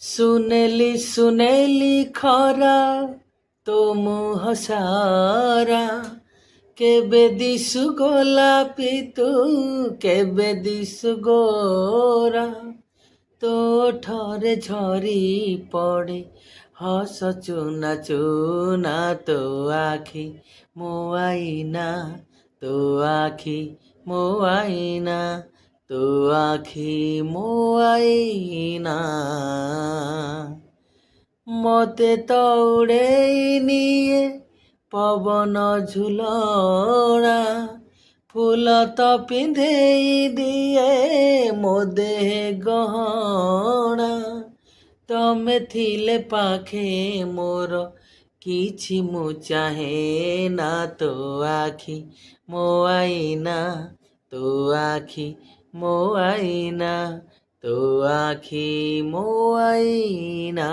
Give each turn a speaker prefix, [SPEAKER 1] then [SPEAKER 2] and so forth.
[SPEAKER 1] ସୁନେଲି ସୁନେଲି ଖରା ତୋ ମୁହଁ ସାରା, କେବେ ଦିଶୁ ଗୋଲାପି ତୁ, କେବେ ଦିଶୁ ଗୋରା। ତୋ ଓଠରେ ଝରି ପଡ଼େ ହସ ଚୁନା ଚୁନା, ତୋ ଆଖି ମୋ ଆଇନା, ତୋ ଆଖି ମୋ ଆଇନା, ତୋ ଆଖି ମୋ ଆଇନା। ମତେ ତ ଉଡ଼େଇ ନିଏ ପବନ ଝୁଲଣା, ଫୁଲ ତ ପିନ୍ଧେଇ ଦିଏ ମୋ ଦେହେ ଗହଣା। ତମେ ଥିଲେ ପାଖେ ମୋର କିଛି ମୁଁ ଚାହେଁ ନା, ତୋ ଆଖି ମୋ ଆଇନା, ତୋ ଆଖି ମୋ ଆଇନା, ତୋ ଆଖି ମୋ ଆଇନା।